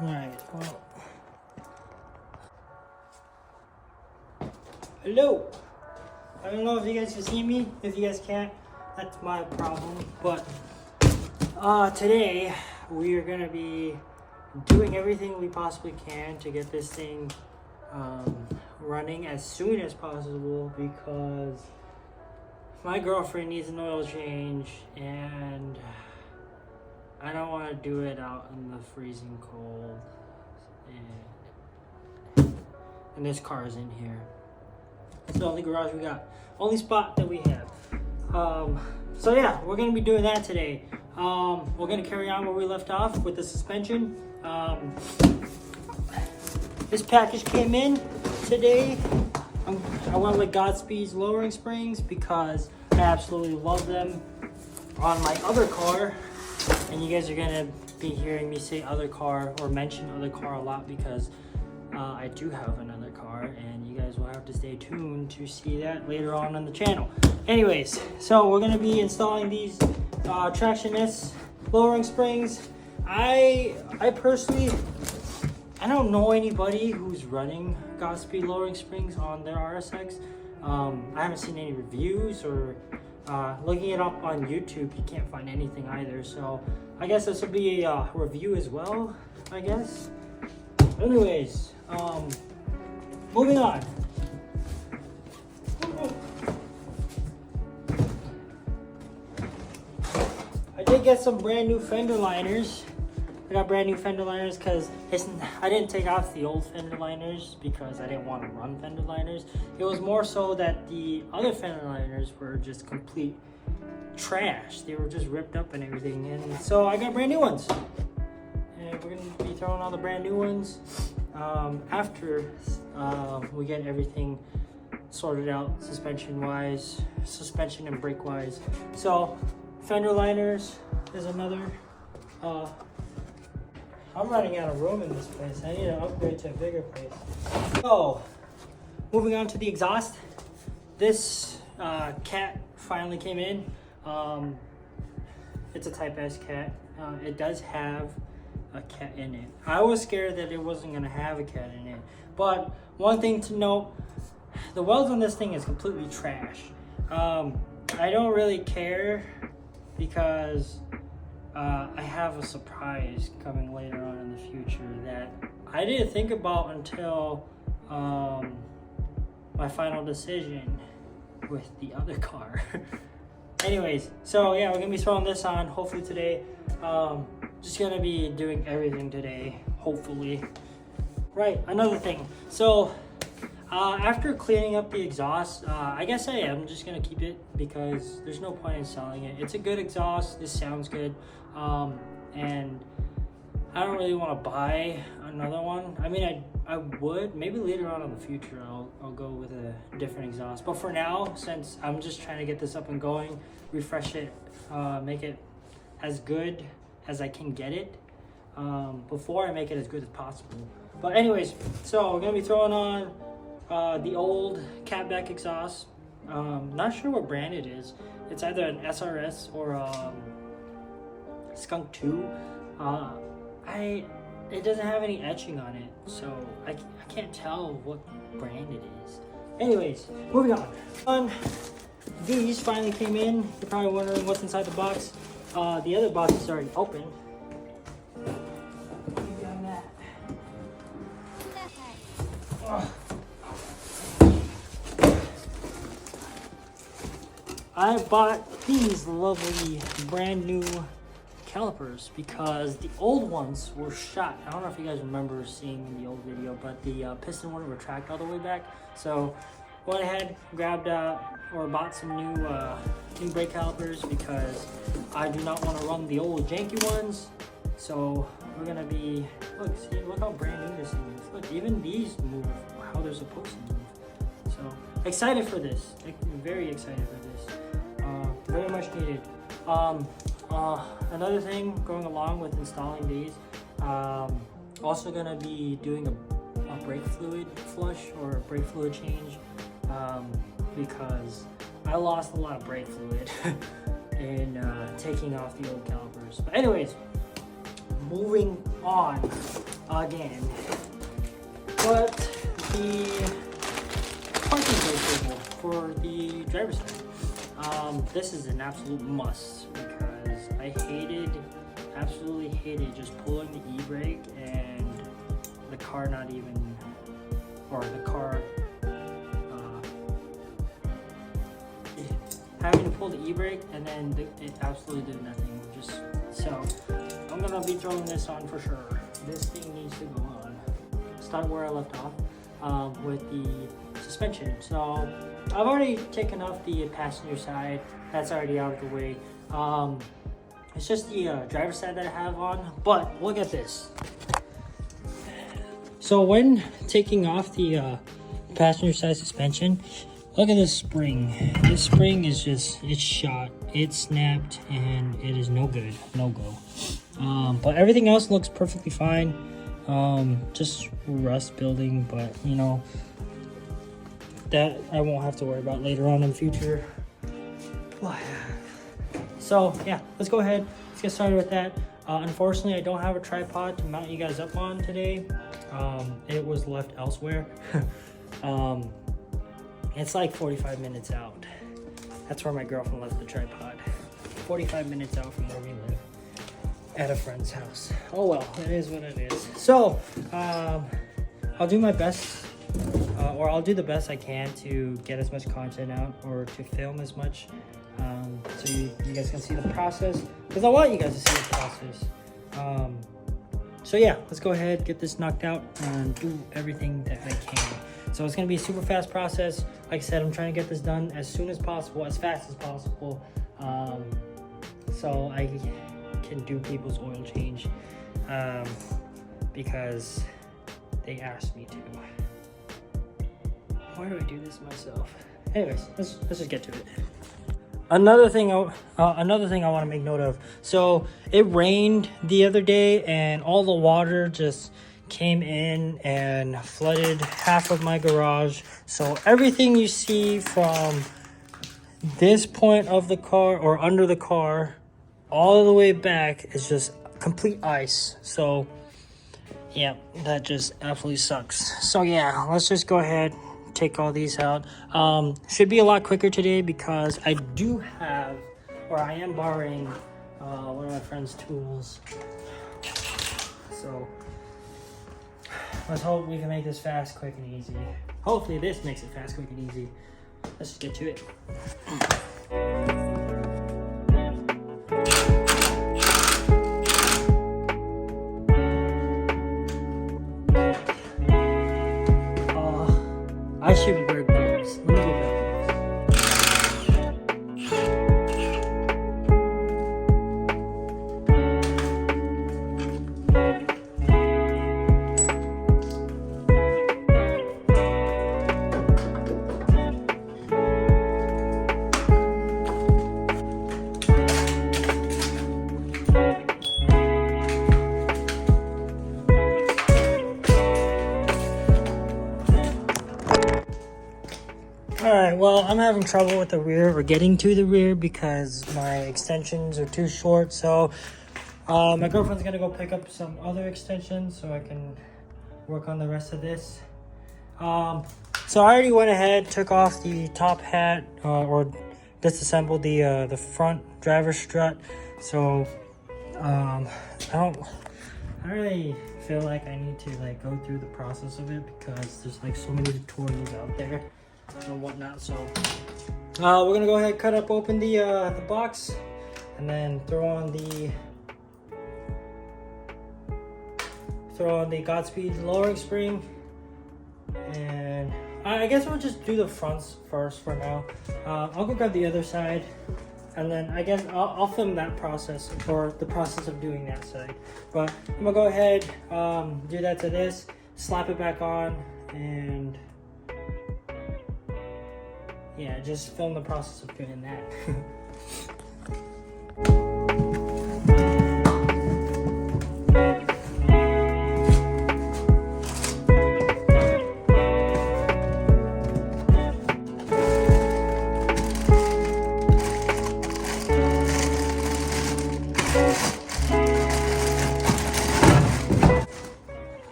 Alright, well. Hello! I don't know if you guys can see me. If you guys can't, that's my problem. But today we are gonna be doing everything we possibly can to get this thing running as soon as possible because my girlfriend needs an oil change and I don't want to do it out in the freezing cold and this car is in here. It's the only garage we got, only spot that we have. So yeah, we're gonna be doing that today. We're gonna carry on where we left off with the suspension. This package came in today. I went with Godspeed's lowering springs because I absolutely love them on my other car. And you guys are gonna be hearing me say other car or mention other car a lot because I do have another car and you guys will have to stay tuned to see that later on the channel. Anyways, so we're gonna be installing these Tractionist lowering springs. I personally, I don't know anybody who's running Godspeed lowering springs on their RSX. I haven't seen any reviews or looking it up on YouTube, you can't find anything either. So I guess this will be a review as well, I guess. Anyways, moving on. I did get some brand new fender liners. I got brand new fender liners because I didn't take off the old fender liners because I didn't want to run fender liners. It was more so that the other fender liners were just complete trash. They were just ripped up and everything. And so I got brand new ones. And we're going to be throwing on the brand new ones after we get everything sorted out suspension-wise, suspension and brake-wise. So fender liners is another... I'm running out of room in this place. I need to upgrade to a bigger place. So, moving on to the exhaust. This cat finally came in. It's a Type S cat. It does have a cat in it. I was scared that it wasn't gonna have a cat in it. But one thing to note, the welds on this thing is completely trash. I don't really care because I have a surprise coming later on in the future that I didn't think about until my final decision with the other car. Anyways, so yeah, we're gonna be throwing this on hopefully today. Just gonna be doing everything today, hopefully. Right, another thing. So after cleaning up the exhaust, I guess I am just gonna keep it because there's no point in selling it. It's a good exhaust, this sounds good, and I don't really want to buy another one. I mean, I would, maybe later on in the future I'll go with a different exhaust. But for now, since I'm just trying to get this up and going, refresh it, make it as good as I can get it, before I make it as good as possible. But anyways, so we're gonna be throwing on the old catback exhaust. Not sure what brand it is. It's either an SRS or Skunk 2. It doesn't have any etching on it, so I can't tell what brand it is. Anyways, moving on. These finally came in. You're probably wondering what's inside the box. The other box is already open. I bought these lovely brand new calipers because the old ones were shot. I don't know if you guys remember seeing the old video, but the piston wouldn't retract all the way back. So went ahead, grabbed or bought some new brake calipers because I do not want to run the old janky ones. So we're gonna be, look how brand new this thing is. Look, even these move how they're supposed to move. So excited for this, like, very excited for this. Very much needed. Another thing going along with installing these, also gonna be doing a brake fluid flush or a brake fluid change, because I lost a lot of brake fluid in taking off the old calipers. But anyways, moving on again. But the parking brake cable for the driver's side. This is an absolute must because I absolutely hated just pulling the e-brake and the car not even, or the car having to pull the e-brake and then it absolutely did nothing. So I'm gonna be throwing this on for sure. This thing needs to go on. Start where I left off with the suspension. So I've already taken off the passenger side. That's already out of the way. It's just the driver's side that I have on. But look at this. So when taking off the passenger side suspension, look at this spring. This spring is it's shot, it's snapped, and it is no good, no go. But everything else looks perfectly fine. Just rust building, but you know, that I won't have to worry about later on in the future. So yeah, let's go ahead. Let's get started with that. Unfortunately, I don't have a tripod to mount you guys up on today. It was left elsewhere. It's like 45 minutes out. That's where my girlfriend left the tripod. 45 minutes out from where we live, at a friend's house. Oh well, it is what it is. So, I'll do my best, or I'll do the best I can to get as much content out, or to film as much, so you guys can see the process, because I want you guys to see the process. So yeah, let's go ahead, get this knocked out, and do everything that I can. So it's gonna be a super fast process. Like I said, I'm trying to get this done as soon as possible, as fast as possible, so I can do people's oil change, because they asked me to. Why do I do this myself? Anyways, let's just get to it. Another thing I want to make note of. So it rained the other day, and all the water just came in and flooded half of my garage. So everything you see from this point of the car, or under the car, all the way back is just complete ice. So yeah, that just absolutely sucks. So yeah, let's just go ahead, take all these out. Should be a lot quicker today because I do have, or I am borrowing one of my friend's tools. So let's hope we can make this fast, quick, and easy. Hopefully this makes it fast, quick, and easy. Let's just get to it. I should wear gloves. Let me go back. Alright, well, I'm having trouble with the rear, or getting to the rear, because my extensions are too short. So my girlfriend's gonna go pick up some other extensions so I can work on the rest of this. So I already went ahead, took off the top hat, or disassembled the front driver strut. So I don't really feel like I need to like go through the process of it, because there's like so many tutorials out there and whatnot. So we're gonna go ahead, cut up open the box, and then throw on the Godspeed lowering spring, and I guess we'll just do the fronts first for now. I'll go grab the other side, and then I guess I'll film that process, or the process of doing that side. But I'm gonna go ahead, do that to this, slap it back on, and yeah, just film the process of doing that.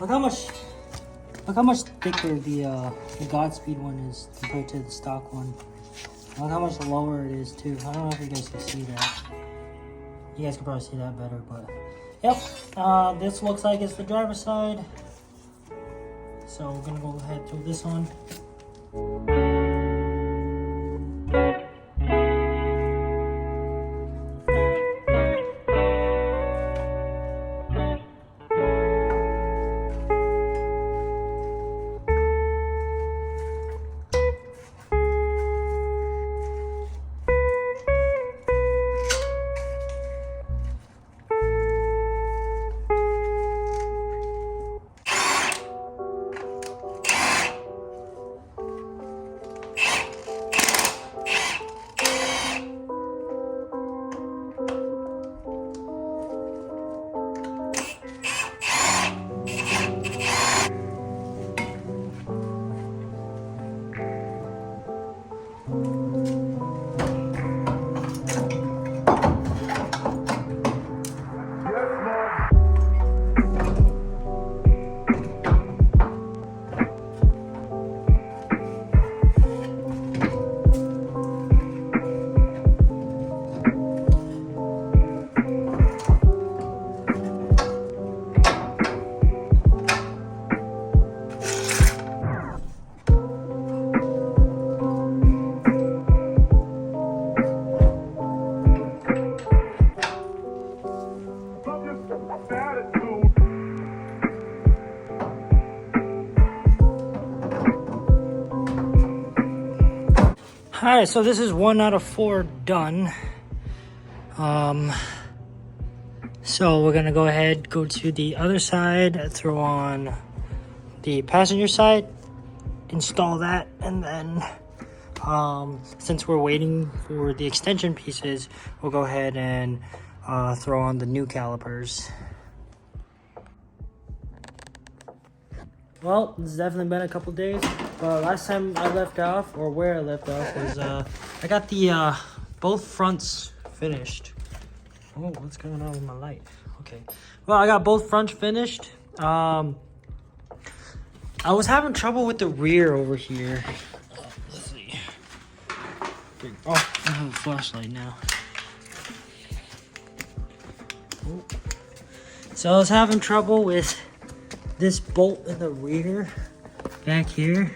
Look how much thicker the Godspeed one is compared to the stock one. Look how much lower it is too. I don't know if you guys can see that. You guys can probably see that better, but yep. This looks like it's the driver's side. So we're gonna go ahead and throw this on. Alright, so this is 1 out of 4 done. So we're gonna go ahead, go to the other side, throw on the passenger side, install that, and then since we're waiting for the extension pieces, we'll go ahead and throw on the new calipers. Well, it's definitely been a couple days, but last time I left off, or where I left off, was I got the both fronts finished. Oh, what's going on with my light? Okay, well, I got both fronts finished. I was having trouble with the rear over here. Let's see. Oh, I have a flashlight now. Oh. So I was having trouble with this bolt in the rear back here.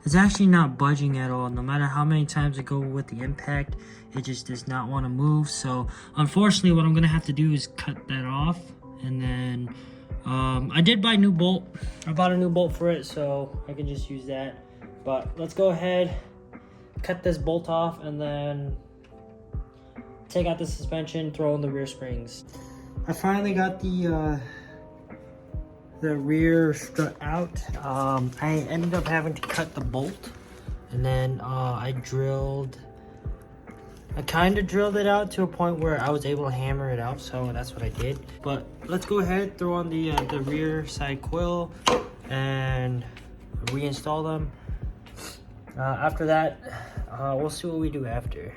It's actually not budging at all. No matter how many times I go with the impact, it just does not want to move. So unfortunately, what I'm gonna have to do is cut that off. And then I did buy a new bolt. I bought a new bolt for it, so I can just use that. But let's go ahead, cut this bolt off, and then take out the suspension, throw in the rear springs. I finally got the rear strut out. I ended up having to cut the bolt, and then I kind of drilled it out to a point where I was able to hammer it out, so that's what I did. But let's go ahead, throw on the rear side coil and reinstall them. After that, we'll see what we do after.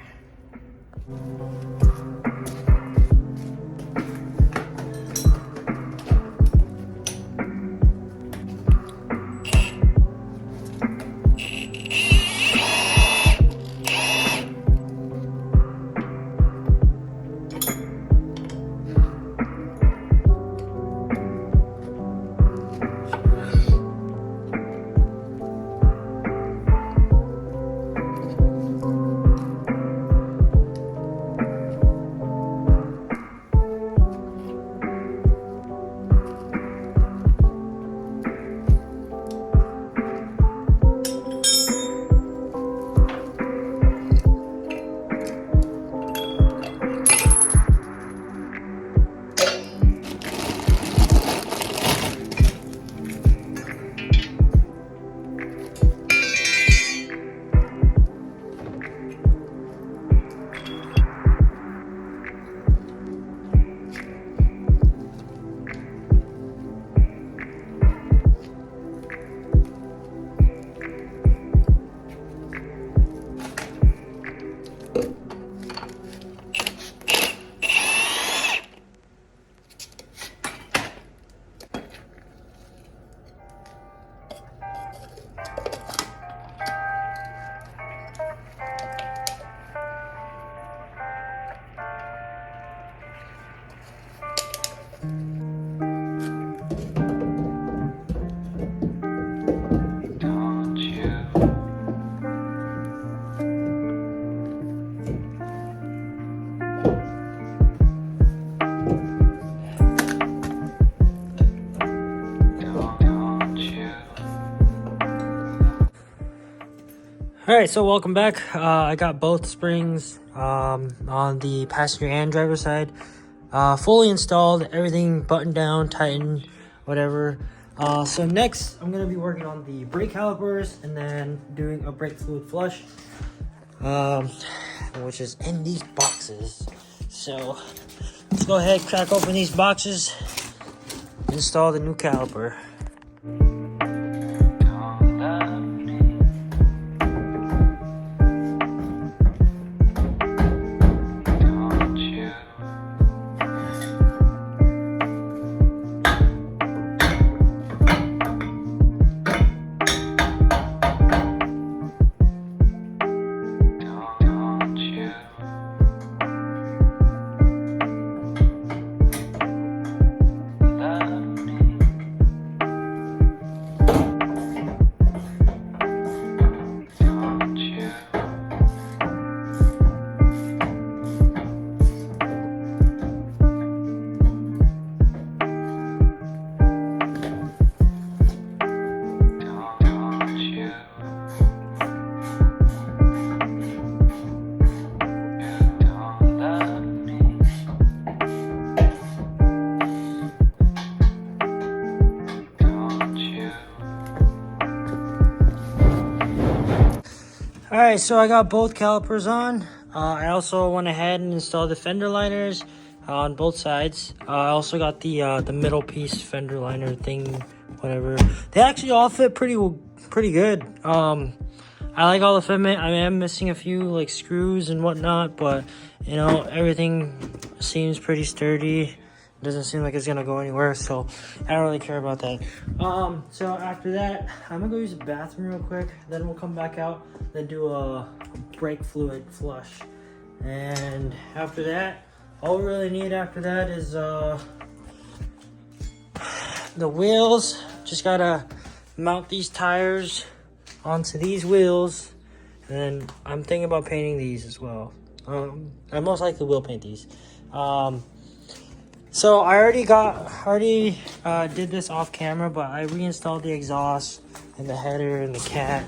All right, so welcome back. I got both springs on the passenger and driver side fully installed, everything buttoned down, tightened, whatever. So next I'm gonna be working on the brake calipers and then doing a brake fluid flush, which is in these boxes. So let's go ahead, crack open these boxes, install the new caliper. Alright, so I got both calipers on. I also went ahead and installed the fender liners on both sides. I also got the middle piece fender liner thing, whatever. They actually all fit pretty good. I like all the fitment. I am missing a few like screws and whatnot, but you know, everything seems pretty sturdy. Doesn't seem like it's gonna go anywhere, so I don't really care about that. So after that, I'm gonna go use the bathroom real quick, then we'll come back out, then do a brake fluid flush. And after that, all we really need after that is the wheels. Just gotta mount these tires onto these wheels, and then I'm thinking about painting these as well. I most likely will paint these. So I already did this off camera, but I reinstalled the exhaust and the header and the cat.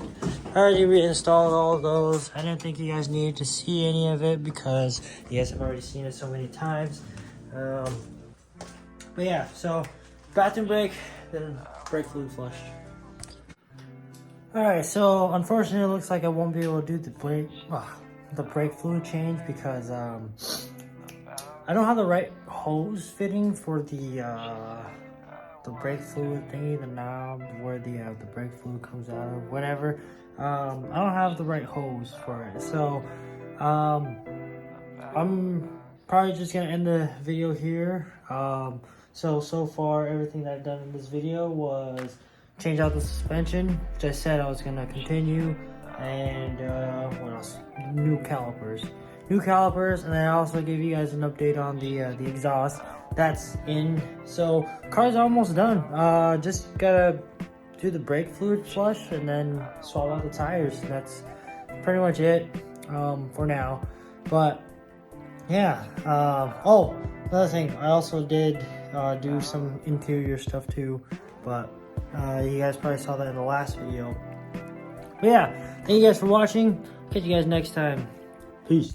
I already reinstalled all of those. I didn't think you guys needed to see any of it because you guys have already seen it so many times. But yeah, so bathroom brake, then brake fluid flush. Alright, so unfortunately it looks like I won't be able to do the brake fluid change because I don't have the right hose fitting for the brake fluid thingy, the knob where the brake fluid comes out of, whatever. I don't have the right hose for it, so I'm probably just gonna end the video here. So far everything that I've done in this video was change out the suspension, which I said I was gonna continue, and what else? New calipers, and then I also gave you guys an update on the exhaust. That's in, so car's almost done. Just gotta do the brake fluid flush and then swap out the tires. That's pretty much it for now. But yeah, oh, another thing, I also did do some interior stuff too, but you guys probably saw that in the last video. But yeah, thank you guys for watching. Catch you guys next time. Peace.